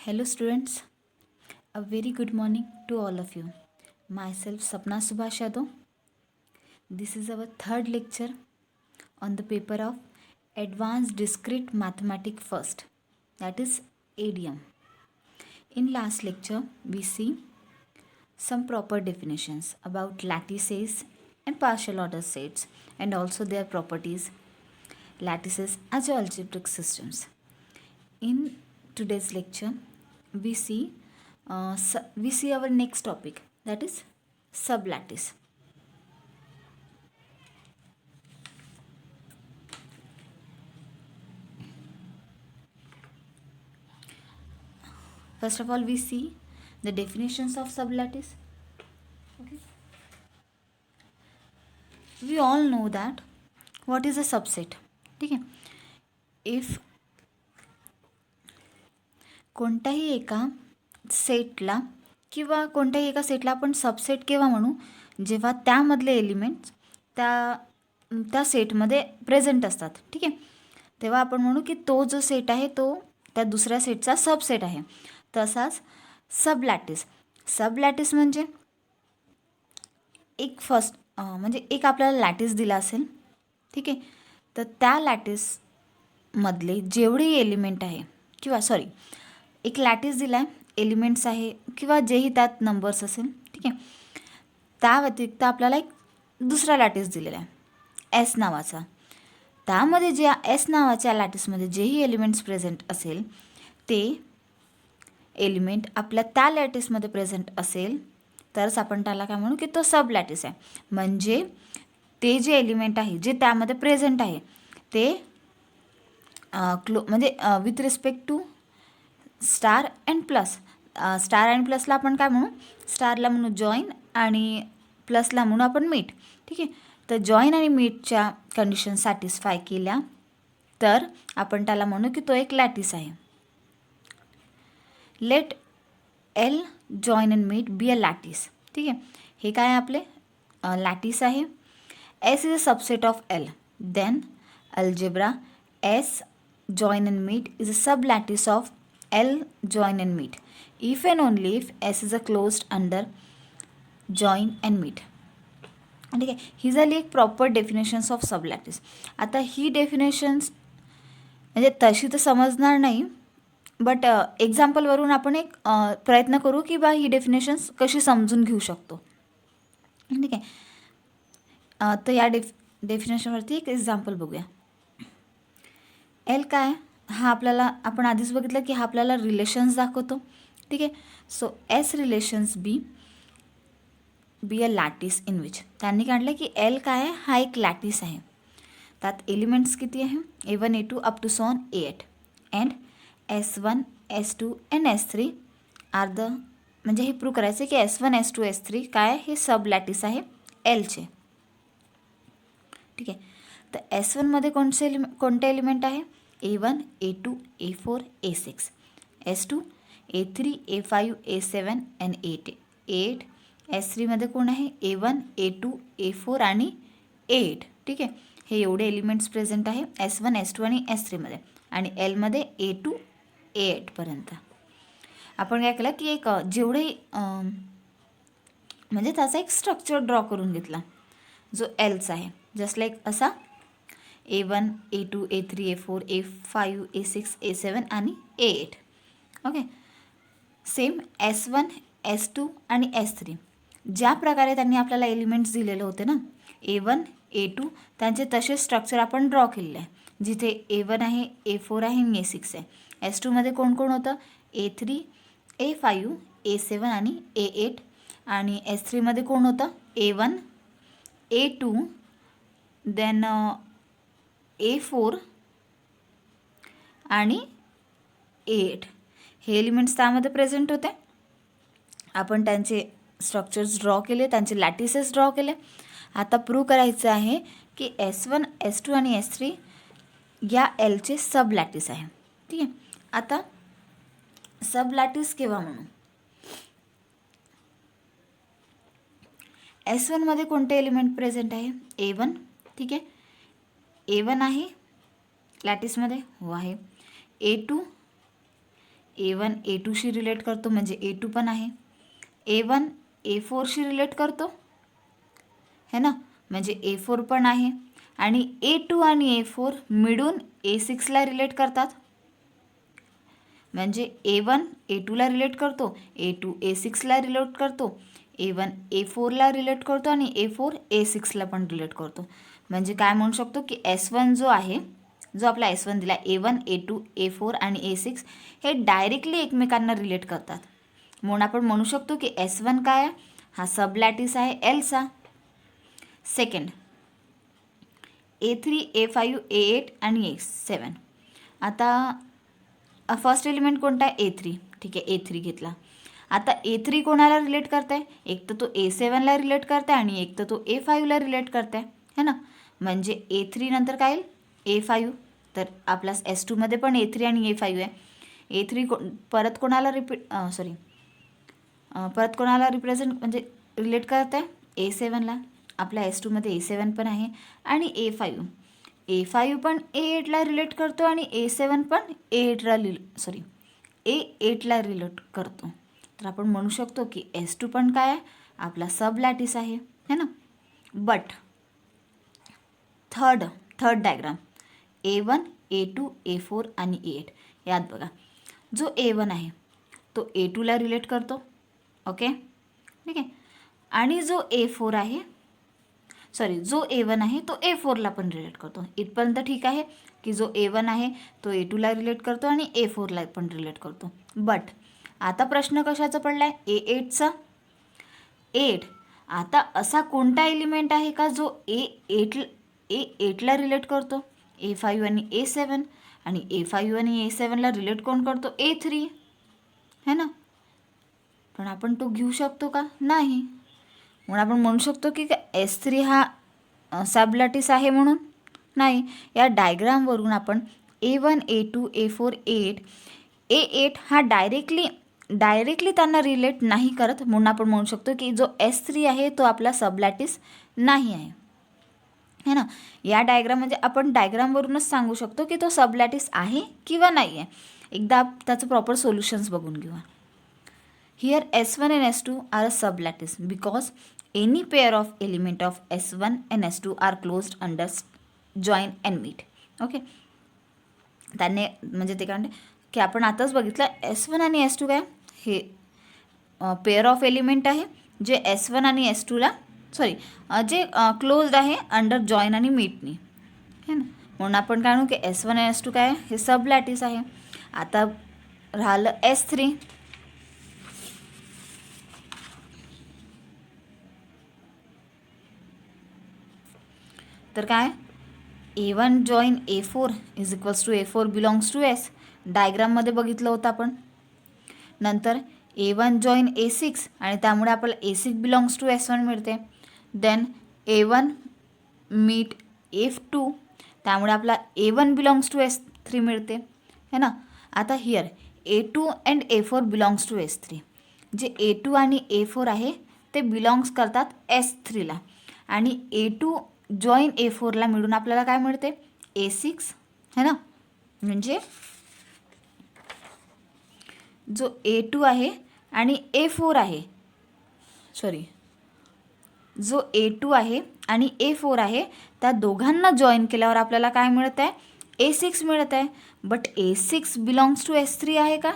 Hello, students. A very good morning to all of you. Myself, Sapna Subhash Yadav. This is our third lecture on the paper of Advanced Discrete Mathematics First, that is ADM. In last lecture, we see some proper definitions about lattices and partial order sets and also their properties. Lattices as algebraic systems. In today's lecture, we see our next topic, that is sublattice. First of all, we see the definitions of sublattice. Okay. We all know that what is a subset. ठीक आहे. If कोणत्याही एका सेटला किंवा कोणत्याही एका सेटला आपण subset केव्हा म्हणू, जेव्हा त्यामधले एलिमेंट्स त्या सेटमध्ये प्रेझेंट असतात. ठीक आहे. तेव्हा आपण म्हणू की तो जो सेट आहे तो त्या दुसऱ्या सेटचा सबसेट आहे. तसाच सबलॅटिस म्हणजे एक म्हणजे एक आपल्याला लॅटिस दिला असेल. ठीक आहे. तर त्या लॅटिसमधले जेवढे एलिमेंट आहे किंवा एक लॅटिस दिला आहे, एलिमेंट्स आहे किंवा जेही त्यात नंबर्स असेल. ठीक आहे. त्या व्यतिरिक्त आपल्याला एक दुसरा लॅटिस दिलेला आहे एस नावाचा. त्यामध्ये जे एस नावाच्या लॅटिसमध्ये जेही एलिमेंट्स प्रेझेंट असेल ते एलिमेंट आपल्या त्या लॅटिसमध्ये प्रेझेंट असेल तरच आपण त्याला काय म्हणू की तो सब लॅटिस आहे. म्हणजे ते जे एलिमेंट आहे जे त्यामध्ये प्रेझेंट आहे ते म्हणजे with respect to star and plus. Star and प्लसला आपण काय म्हणू, स्टारला म्हणू जॉईन आणि प्लसला म्हणू आपण मीट. ठीक आहे. तर जॉईन आणि मीटच्या कंडिशन सॅटिस्फाय केल्या तर आपण त्याला म्हणू की तो एक लॅटिस आहे. Let L join and meet be a lattice. ठीक आहे. हे काय आहे आपले लॅटिस आहे. S is a subset of L. Then algebra S join and meet is a sub lattice of L join and meet if and only if S is a closed under join and meet. ठीक आहे. ही झाली एक proper definitions of sub lattice. आता ही definitions म्हणजे तशी तर समजणार नाही, बट एक्झाम्पलवरून आपण एक प्रयत्न करू की बा ही डेफिनेशन्स कशी समजून घेऊ शकतो. ठीक आहे. तर या डेफिनेशनवरती एक एक्झाम्पल बघूया. एल काय हा आपल्याला आपण आधीच बघितलं की हा आपल्याला रिलेशन्स दाखवतो. ठीक आहे. So S relations B a lattice in which त्यांनी काढलं की एल काय आहे हा एक लॅटिस आहे. त्यात एलिमेंट्स किती आहे A1 A2 up to son A8 and S1 S2 and S3 are the म्हणजे हे प्रूव्ह करायचं की S1 S2 S3 काय हे सब लॅटिस आहे एलचे. ठीक आहे. तर S1मध्ये कोणते एलिमेंट आहे A1 A2 A4 A6 S2 A3 A5 A7 and A8 S3मध्ये कोण आहे A1 A2 A4 आणि A8. ठीक आहे. हे एवढे एलिमेंट्स प्रेझेंट आहे S1 S2 आणि S3मध्ये आणि एलमध्ये A2 A8 पर्यंत. आपण काय केलं की एक जेवढे म्हणजे त्याचा एक स्ट्रक्चर ड्रॉ करून घेतला जो एलचा आहे. जस्ट लाईक असा A1 A2 A3 A4 A5 A6 A7 आणि A8. Okay. Same S1 S2 आणि S3 ज्या प्रकारे त्यांनी आपल्याला एलिमेंट्स दिलेले होते ना A1 A2 त्यांचे तसे स्ट्रक्चर आपण ड्रॉ केलेले आहे. जिथे A1 आहे A4 आहे आणि A6 आहे. S2मध्ये कोण कोण होतं A3 A5 A7 आणि A8 आणि S3मध्ये कोण होतं A1 A2 देन A4 आणि A8 हे एलिमेंट्स त्यामध्ये प्रेझेंट होते. आपण त्यांचे स्ट्रक्चर्स ड्रॉ केले, त्यांचे लॅटिसेस ड्रॉ केले. आता प्रूव्ह करायचं आहे की S1 S2 आणि S3 या एलचे सब लॅटिस आहे. ठीक आहे. आता सब लॅटिस केव्हा म्हणू, S1मध्ये कोणते एलिमेंट प्रेझेंट आहे A1. ठीक आहे. A1 आहे लॅटिसमध्ये हो आहे. A2 A1 A2शी रिलेट करतो म्हणजे A2 पण आहे. A1 A4शी रिलेट करतो है ना, म्हणजे A4 पण आहे. आणि A2 आणि A4 मिळून A6ला रिलेट करतात, म्हणजे A1 A2ला रिलेट करतो, A2 A6ला रिलेट करतो, A1 A4ला रिलेट करतो आणि A4 A6ला पण रिलेट करतो. म्हणजे काय म्हणू शकतो की S1 जो आहे, जो आपला S1 दिला, A1 A2 A4 आणि A6 हे डायरेक्टली एकमेकांना रिलेट करतात. म्हणून आपण म्हणू शकतो की S1 काय आहे, हा सब लॅटिस आहे Lचा. सेकंड A3 A5 A8 आणि A7. आता फर्स्ट एलिमेंट कोणता आहे, A3. ठीक आहे, A3 घेतला. आता A3 कोणाला रिलेट करताय, एक तर तो A7ला रिलेट करताय आणि एक तर तो A5ला रिलेट करताय है ना. म्हणजे A3 नंतर काय येईल, A5. तर आपला S2मध्ये पण A3 आणि A5 आहे. A3 परत कोणाला परत कोणाला रिप्रेझेंट म्हणजे रिलेट करत आहे, A7ला. आपल्या S2मध्ये A7 पण आहे आणि A5 पण A8ला रिलेट करतो आणि A7 पण A8ला रिलेट करतो. तर आपण म्हणू शकतो की S2 पण काय आहे, आपला सब लॅटिस आहे है ना. But third diagram A1 A2 A4 आणि A8, यात बघा, जो A1 आहे तो A2ला रिलेट करतो. ओके, ठीक आहे. आणि जो A4 आहे, जो A1 आहे तो A4ला पण रिलेट करतो. इथपर्यंत ठीक आहे की जो A1 आहे तो A2ला रिलेट करतो आणि A4ला पण रिलेट करतो. बट आता प्रश्न कशाचा पडला आहे, A8चा. A8, आता असा कोणता एलिमेंट आहे का जो A8ला रिलेट करतो, A5 आणि A7, आणि A5 आणि A7ला रिलेट कोण करतो, A3 है ना. पण आपण तो घेऊ शकतो का, नाही. म्हणून आपण म्हणू शकतो की S3 हा सब लॅटिस आहे म्हणून नाही. या डायग्रामवरून आपण A1 A2 A4 A8 हा डायरेक्टली त्यांना रिलेट नाही करत, म्हणून आपण म्हणू शकतो की जो S3 आहे तो आपला सब लॅटिस नाही आहे है ना. या डायग्राम म्हणजे आपण डायग्रामवरूनच सांगू शकतो की तो सब लॅटिस आहे किंवा नाही आहे. एकदा त्याचं प्रॉपर सोल्युशन्स बघून घेऊया. Here S1 and S2 are a sublattice because any pair of element of S1 and S2 are closed under join and meet. Okay, त्याने म्हणजे ते काय म्हणते की आपण आताच बघितलं S1 आणि S2 काय, हे पेअर ऑफ एलिमेंट आहे जे S1 आणि S2ला जे क्लोज्ड आहे अंडर जॉईन आणि मीटनी है ना. म्हणून आपण काय म्हणू की S1 आणि S2 काय आहे, हे सब लॅटिस आहे. आता राहिलं S3. तर काय, A1 join A4 is equals to A4 belongs to S. डायग्राममध्ये बघितलं होतं आपण. नंतर A1 जॉईन A6 आणि त्यामुळे आपल्याला A6 बिलॉंग्स टू S1 मिळते. देन A1 मीट F2, त्यामुळे आपला A1 बिलॉंग्स टू S3 मिळते है ना. आता here A2 and A4 belongs to S3. जे A2 आणि A4 आहे ते बिलॉंग्स करतात S3ला, आणि A2 जॉईन A4ला मिळून आपल्याला काय मिळते, A6 है ना. म्हणजे जो A2 आहे आणि A4 आहे, जो A2 आहे आणि A4 आहे त्या दोघांना जॉईन केल्यावर आपल्याला काय मिळत आहे, A6 मिळत आहे. But A6 belongs to S3 आहे का,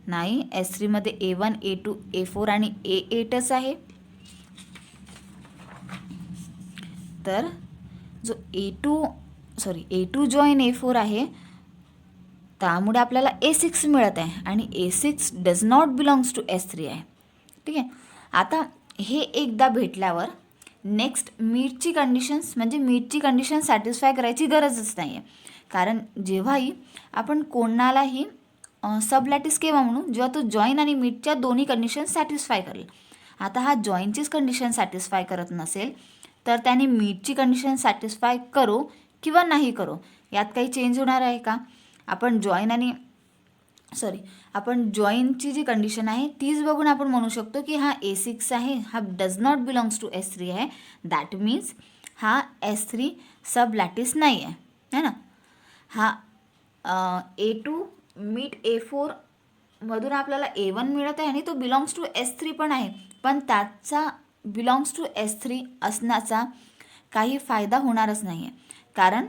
नाही. S3मध्ये A1 A2 A4 आणि A8च आहे. तर जो A2 जॉईन A4 आहे त्यामुळे आपल्याला A6 मिळत आहे आणि A6 does not belongs to S3 आहे. ठीक आहे. आता हे एकदा भेटल्यावर नेक्स्ट मीटची कंडिशन सॅटिस्फाय करायची गरजच नाही आहे. कारण जेव्हाही आपण कोणालाही सब लॅटिस केव्हा म्हणू, जेव्हा तो जॉईन आणि मीटच्या दोन्ही कंडिशन सॅटिस्फाय करेल. आता हा जॉईनचीच कंडिशन सॅटिस्फाय करत नसेल तर त्याने मीटची कंडिशन सॅटिस्फाय करो किंवा नाही करो यात काही चेंज होणार आहे का. आपण जॉईनची जी कंडिशन आहे तीच बघून आपण म्हणू शकतो की हा A6 आहे, हा does not belongs to S3 आहे. दॅट मीन्स हा S3 सब लॅटिस नाही आहे है ना. हा A2 मीट A4 मधून आपल्याला A1 मिळत आहे आणि तो बिलॉंग्स टू S3 पण आहे, पण त्याचा बिलॉंग्स टू S3 असण्याचा काही फायदा होणारच नाही आहे, कारण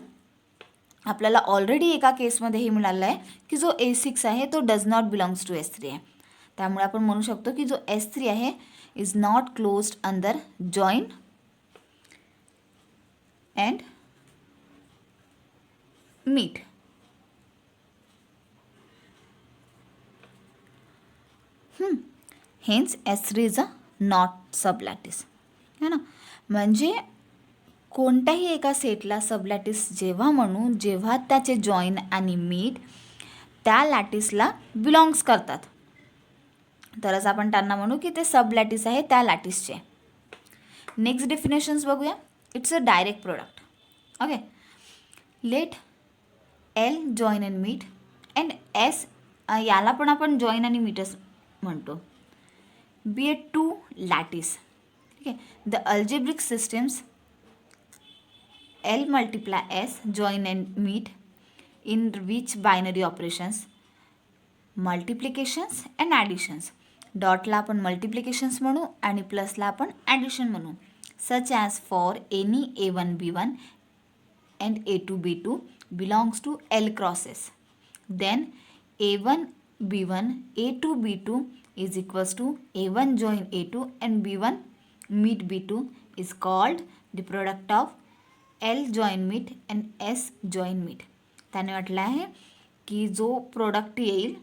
आपल्याला ऑलरेडी एका केसमध्ये हे मिळालं आहे की जो A6 आहे तो does not belongs to S3 आहे. त्यामुळे आपण म्हणू शकतो की जो S3 आहे is not closed under join and meet. Hence S3 is a not sublattice है ना. म्हणजे कोणत्याही एका सेटला सबलॅटिस जेव्हा म्हणू जेव्हा त्याचे जॉईन आणि मीट त्या लॅटिसला बिलॉंग्स करतात, तरच आपण त्यांना म्हणू की ते सबलॅटिस आहे त्या लॅटिसचे. नेक्स्ट डेफिनेशन्स बघूया. It's a direct product. Okay, let L join and meet and S याला पण आपण जॉईन आणि मीटच म्हणतो. Be a two lattice. ठीक आहे. The algebraic systems L multiply S join and meet in which binary operations multiplications and additions. डॉटला आपण मल्टिप्लिकेशन्स म्हणू आणि प्लसला आपण ॲडिशन म्हणू. Such as for any A1 B1 and A2 B2 belongs to L cross S. Then A1 B1 A2 B2 is equals to A1 join A2 and B1 meet B2 is called the product of L join meet and S join meet. त्याने म्हटलं आहे की जो product येईल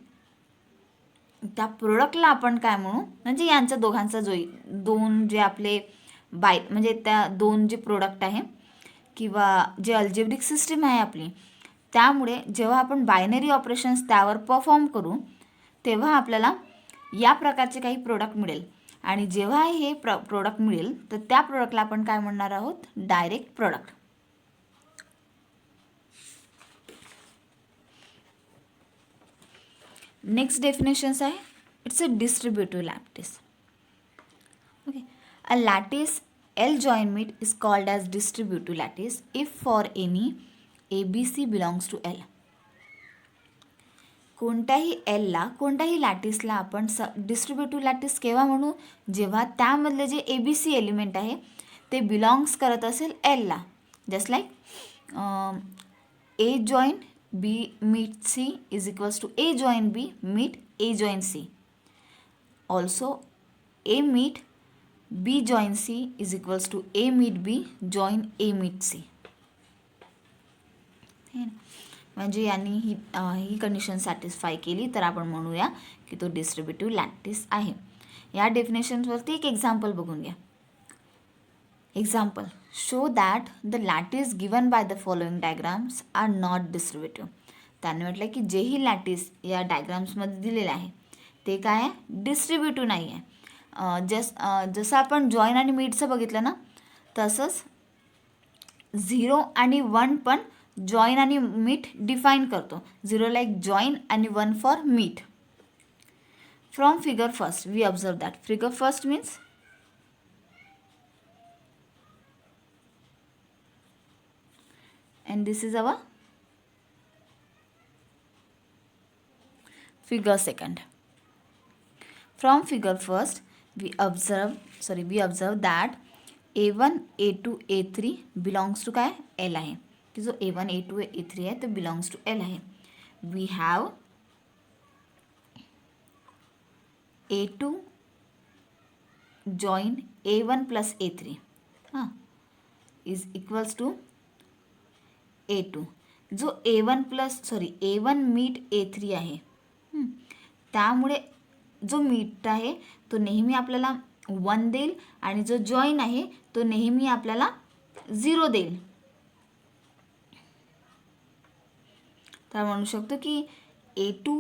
त्या प्रोडक्टला आपण काय म्हणू, म्हणजे यांच्या दोघांचा जो दोन जे आपले म्हणजे त्या दोन जे प्रोडक्ट आहे किंवा जे अल्जेब्रिक सिस्टीम आहे आपली, त्यामुळे जेव्हा आपण बायनरी ऑपरेशन्स त्यावर परफॉर्म करू तेव्हा आपल्याला या प्रकारचे काही प्रोडक्ट मिळेल. आणि जेव्हा हे प्रोडक्ट मिळेल तर त्या प्रोडक्टला आपण काय म्हणणार आहोत, डायरेक्ट प्रोडक्ट. नेक्स्ट डेफिनेशन्स आहे. It's a distributive lattice. Okay, a lattice L join meet is called as distributive lattice if for any ABC belongs to L. कोणत्याही Lला कोणत्याही लॅटिसला आपण डिस्ट्रीब्युटिव्ह लॅटिस केव्हा म्हणू, जेव्हा त्यामधले जे ABC एलिमेंट आहे ते बिलॉंग्स करत असेल Lला. Just like A join B meet C is equals to A join B meet A join C. Also A meet B join C is equals to A meet B join A meet C. म्हणजे यांनी ही condition satisfy केली तर आपण म्हणूया की तो distributive lattice आहे. या डेफिनेशन्सवरती एक एक्झाम्पल बघून घ्या. Example, show that the lattice given by the following diagrams are not distributive. त्याने म्हटलं की जेही लॅटिस या डायग्राम्समध्ये दिलेले आहे ते काय आहे, डिस्ट्रीब्युटिव्ह नाही आहे. जसं आपण जॉईन आणि मीटचं बघितलं ना, तसंच 0 आणि 1 पण जॉईन आणि मीट डिफाईन करतो. 0 लाईक जॉईन आणि 1 for meet. From figure first we observe that figure first means and this is our figure second. From figure first we observe that A1 A2 A3 belongs to काय L आहे, की जो A1 A2 A3 आहे तो belongs to L आहे. We have A2 join A1 plus A3 is equals to A2. जो A1 meet A3 आहे, त्यामुळे जो मीट आहे तो नेहमी आपल्याला 1 देईल आणि जो जॉईन आहे तो नेहमी आपल्याला 0 देईल. तर म्हणू शकतो की A2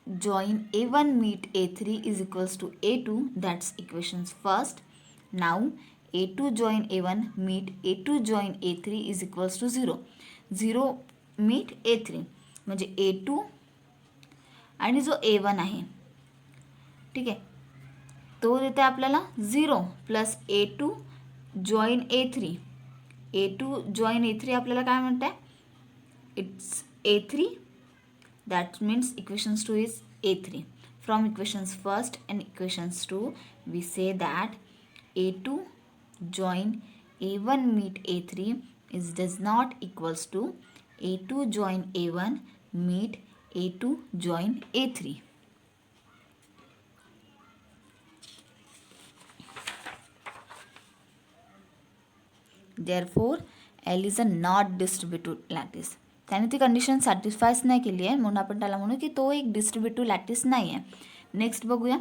join A1 meet A3 is equals to A2. That's equations first. Now A2 join A1 meet A2 join A3 is equals to 0. 0 meet A3 म्हणजे A2 आणि जो A1 आहे, ठीक आहे, तो देते आपल्याला 0 plus A2 join A3. A2 join A3 आपल्याला काय म्हणत आहे, it's A3 that means equations 2 is A3. From equations 1 and equations 2 we say that A2 join A1 meet A3 is does not equals to A2 join A1 meet A2 join A3. Therefore L is a not distributive lattice. त्याने ती condition सॅटिस्फायच नाही केली आहे म्हणून आपण त्याला म्हणू की तो एक डिस्ट्रीब्युटिव्ह लॅटिस नाही आहे. नेक्स्ट बघूया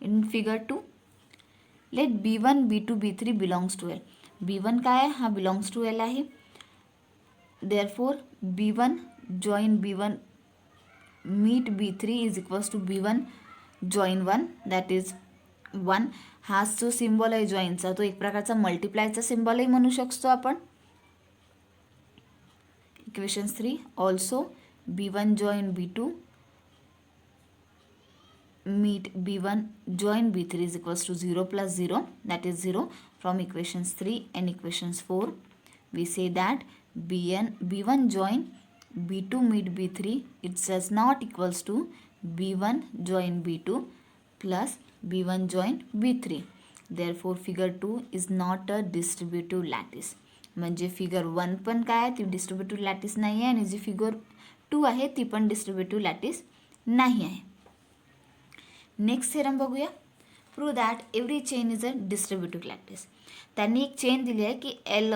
in figure 2. Let B1 B2 B3 belongs to L. B1 काय आहे? हा बिलॉंग्स टू L आहे. Therefore B1 join B1 meet B3 is equals to B1 join 1 that is 1. हा जो सिम्बॉल आहे जॉईनचा तो एक प्रकारचा मल्टिप्लायचा सिम्बॉलही म्हणू शकतो आपण. Equation 3 also B1 join B2 meet B1 join B3 is equals to 0 plus 0 that is 0. From equations 3 and equations 4 we say that B1 join B2 meet B3 it does not equals to B1 join B2 plus B1 join B3. Therefore figure 2 is not a distributive lattice. म्हणजे figure 1 पण काय आहे ती distributive lattice नाही आहे आणि जी figure 2 आहे ती पण डिस्ट्रीब्युटिव्ह लॅटिस नाही आहे. नेक्स्ट थेरम बघूया. Prove that every chain is a distributive lattice. त्यांनी एक चेन दिली आहे की एल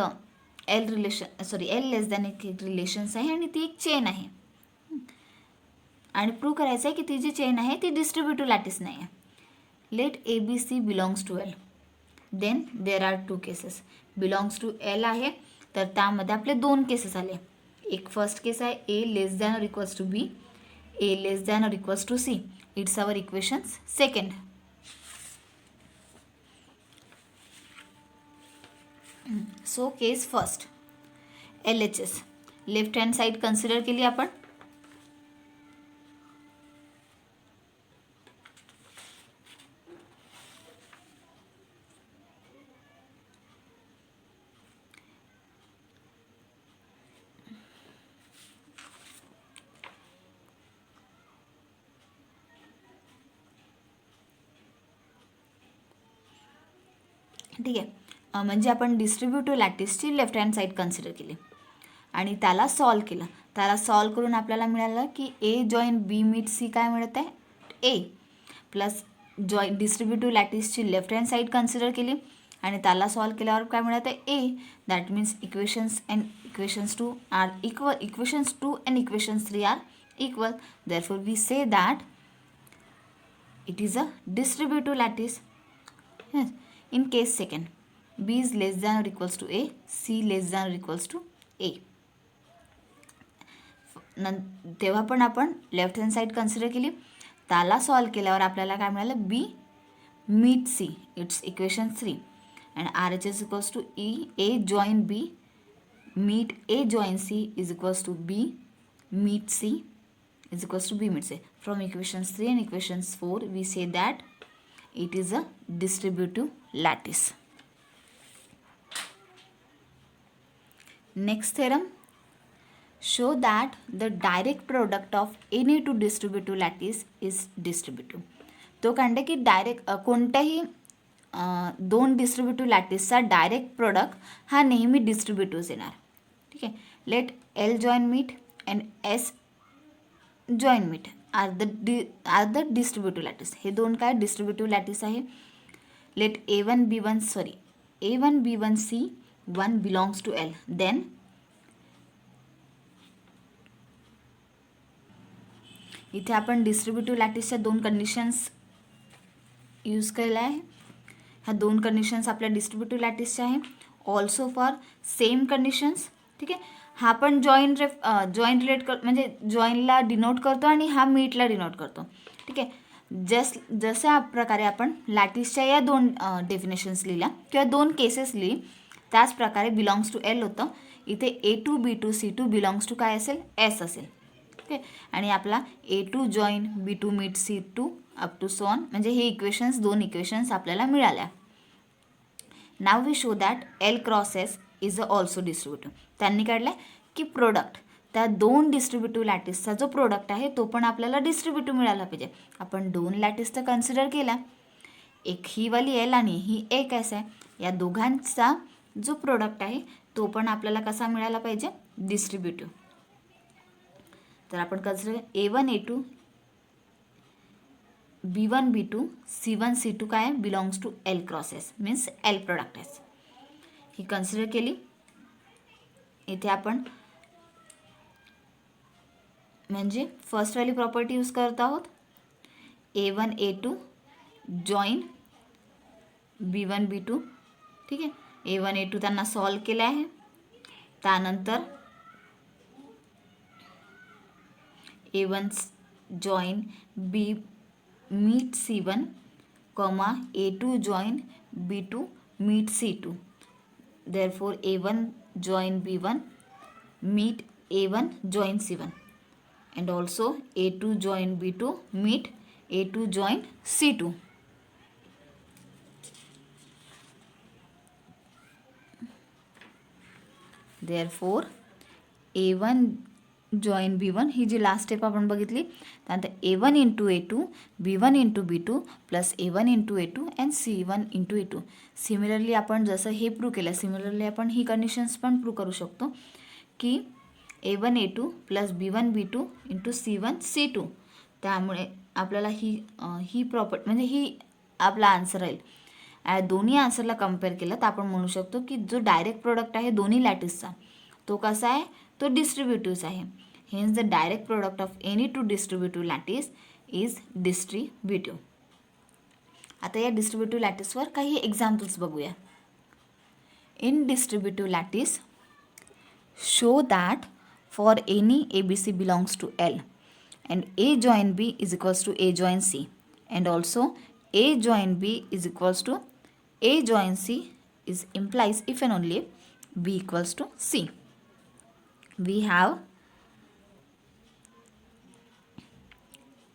लेस दॅन एक रिलेशन्स आहे आणि ती एक चेन आहे आणि प्रूव्ह करायचं आहे की ती जी चेन आहे ती डिस्ट्रीब्युटिव्ह लॅटिस नाही आहे. Let ABC belongs to L. Then there are 2 cases. Belongs to L आहे तर त्यामध्ये आपले 2 केसेस आले. एक फर्स्ट केस आहे A लेस दॅन और equals to B, A less than और equals to C. It's our equations second. So case first LHS left hand side consider केली आपण. ठीक आहे म्हणजे आपण डिस्ट्रीब्युटिव्ह लॅटिसची लेफ्ट हँड साईड कन्सिडर केली आणि त्याला सॉल्व केलं. त्याला सॉल्व करून आपल्याला मिळालं की A join B meet C काय मिळत आहे A प्लस डिस्ट्रीब्युटिव्ह लॅटिसची लेफ्ट हँड साईड कन्सिडर केली आणि त्याला सॉल्व केल्यावर काय मिळत आहे A. That means equations and equations 2 are equal. Equations 2 and equations 3 are equal. Therefore we say that it is a distributive lattice. Yes. In case second, B is less than or equals to A, C less than or equals to A. तेव्हा पण आपण left hand side consider केली. त्याला solve केल्यावर आपल्याला काय मिळालं B meet C. It's equation 3 and RHS equals to A join B meet A join C is equals to B meet C is equals to B meet C. From equations 3 and equations 4 we say that it is a distributive lattice. Next theorem, show that the direct product of any two distributive lattice is distributive. तो कांडे की direct कोणत्याही 2 distributive लॅटिसचा direct product हा नेहमी distributive येणार. ठीक आहे. Let L join meet and S join meet are the distributive lattice. हे 2 काय डिस्ट्रीब्युटिव्ह लॅटिस आहे. Let A1 B1 C 1 belongs to L. Then इथे आपण डिस्ट्रीब्युटिव्ह लॅटिसच्या 2 कंडिशन्स यूज केल्या आहे. ह्या 2 कंडिशन्स आपल्या डिस्ट्रीब्युटिव्ह लॅटिसच्या आहे. Also for same conditions. ठीक आहे. हा पण जॉईन रिलेट म्हणजे जॉईनला डिनोट करतो आणि हा मीटला डिनोट करतो. ठीक आहे. जशा प्रकारे आपण लॅटिसच्या या 2 डेफिनेशन्स लिहिल्या किंवा 2 केसेस लिहिली त्याच प्रकारे बिलॉंग्स टू L होतं. इथे A2 B2 C2 belongs to काय असेल S असेल. ओके. आणि आपला A2 join B2 meet C2 up to so on म्हणजे हे इक्वेशन्स 2 इक्वेशन्स आपल्याला मिळाल्या. Now we show that L cross S is a also distributive. त्यांनी काढलं की प्रोडक्ट त्या दोन डिस्ट्रीब्युटिव्ह लॅटिसचा जो प्रोडक्ट आहे तो पण आपल्याला डिस्ट्रीब्युटिव्ह मिळाला पाहिजे. आपण दोन लॅटिस तर कन्सिडर केला, एक ही वाली एल आणि ही एक एस आहे. या दोघांचा जो प्रोडक्ट आहे तो पण आपल्याला कसा मिळाला पाहिजे, डिस्ट्रीब्युटिव्ह. तर आपण consider A1 A2 B1 B2 C1 C2 काय आहे, belongs to L cross S, means L product S. ही कन्सिडर केली. इथे आपण म्हणजे फर्स्ट वाली प्रॉपर्टी यूज करत आहोत, A1 A2 join B1 B2. ठीक आहे, A1 A2 त्यांना सॉल्व केलं आहे. त्यानंतर A1 join B meet C1 comma A2 join B2 meet C2. Therefore A1 join B1 meet A1 join C1 and also A2 join B2 meet A2 join C2. Therefore A1 join B1 he G last step आपण बघितली. त्यानंतर A1 into A2 B1 into B2 plus A1 into A2 and C1 into A2. Similarly आपण जसं हे prove केलं, similarly आपण ही conditions पण prove करू शकतो की A1 A2 plus B1 B2 into C1 C2. त्यामुळे आपल्याला ही प्रॉपर्टी म्हणजे ही आपला आन्सर राहील. दोन्ही आन्सरला कम्पेअर केलं तर आपण म्हणू शकतो की जो डायरेक्ट प्रोडक्ट आहे दोन्ही लॅटिसचा तो कसा आहे, तो डिस्ट्रीब्युटिव्ह आहे. Hence the direct product of any two distributive lattice is distributive. आता या डिस्ट्रीब्युटिव्ह लॅटिसवर काही एक्झाम्पल्स बघूया. In distributive lattice show that for any ABC belongs to L and A join B is equals to A join C and also A join B is equals to A join C is implies if and only if B equals to C. We have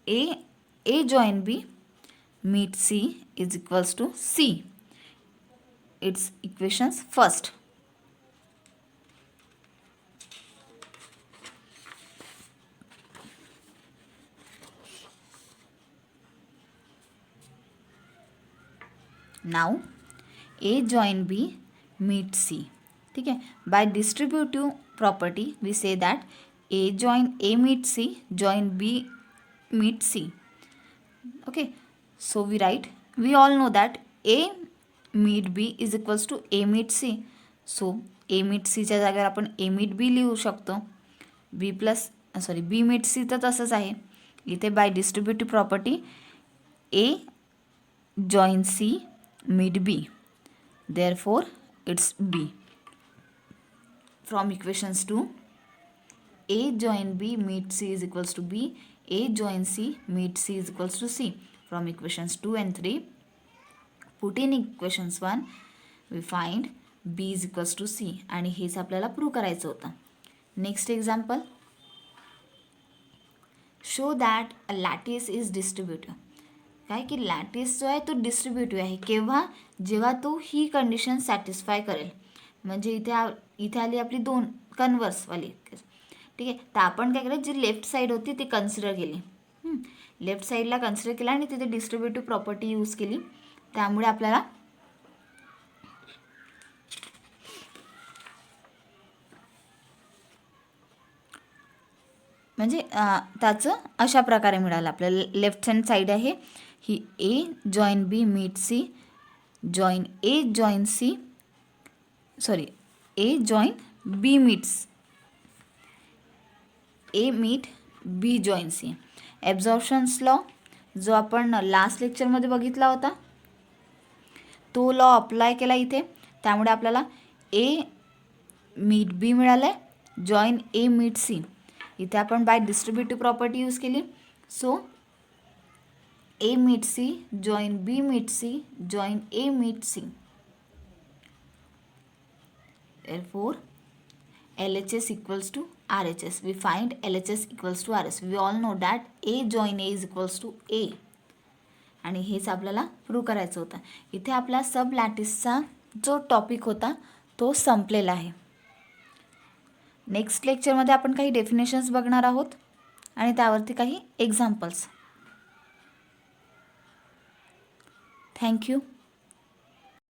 A join B meet C is equals to C. Its equations first. Now A join B meet C. ठीक है, by distributive property we say that A join A meet C join B meet C. Okay, so we write, we all know that A meet B is equals to A meet C. So A meet C च्या जागेवर आपण A meet B लिहू शकतो. B meet C तर तसंच आहे. इथे by distributive property A join C meet B. Therefore it's B. From equations 2, A join B meet C is equals to B. A join C meet C is equals to C. From equations 2 and 3, put in equations 1, we find B is equals to C. आणि हेच आपल्याला prove करायचं होतं. Next example, show that a lattice is distributive. काय की lattice जो आहे तो डिस्ट्रीब्युटिव्ह आहे केव्हा, जेव्हा तो ही कंडिशन सॅटिस्फाय करेल. म्हणजे इथे आली आपली दोन कन्व्हर्सवाली. ठीक आहे, तर आपण काय केलं, जी लेफ्ट साईड होती ती कन्सिडर केली. लेफ्ट साईडला कन्सिडर केला आणि तिथे डिस्ट्रीब्युटिव्ह प्रॉपर्टी यूज केली. त्यामुळे आपल्याला म्हणजे त्याचं अशा प्रकारे मिळालं. आपल्याला लेफ्ट हँड साईड आहे ही A join B meet C join A join C A join B meets A meet B join C. Absorptions law जो आपण लास्ट लेक्चरमध्ये बघितला होता तो लॉ अप्लाय केला इथे. त्यामुळे आपल्याला A मीट B मिळालं आहे जॉईन A मीट C. इथे आपण बाय डिस्ट्रीब्युटिव्ह प्रॉपर्टी यूज केली. So A meet C join B meet C join A meet C. Therefore LHS equals to RHS. We find LHS equals to RHS. We all know that A join A is equals to A. आणि हेच आपल्याला prove करायचं होतं. इथे आपला सब लॅटिसचा जो topic होता तो संपलेला आहे. नेक्स्ट लेक्चरमध्ये आपण काही डेफिनेशन्स बघणार आहोत आणि त्यावरती काही एक्झाम्पल्स. थँक्यू.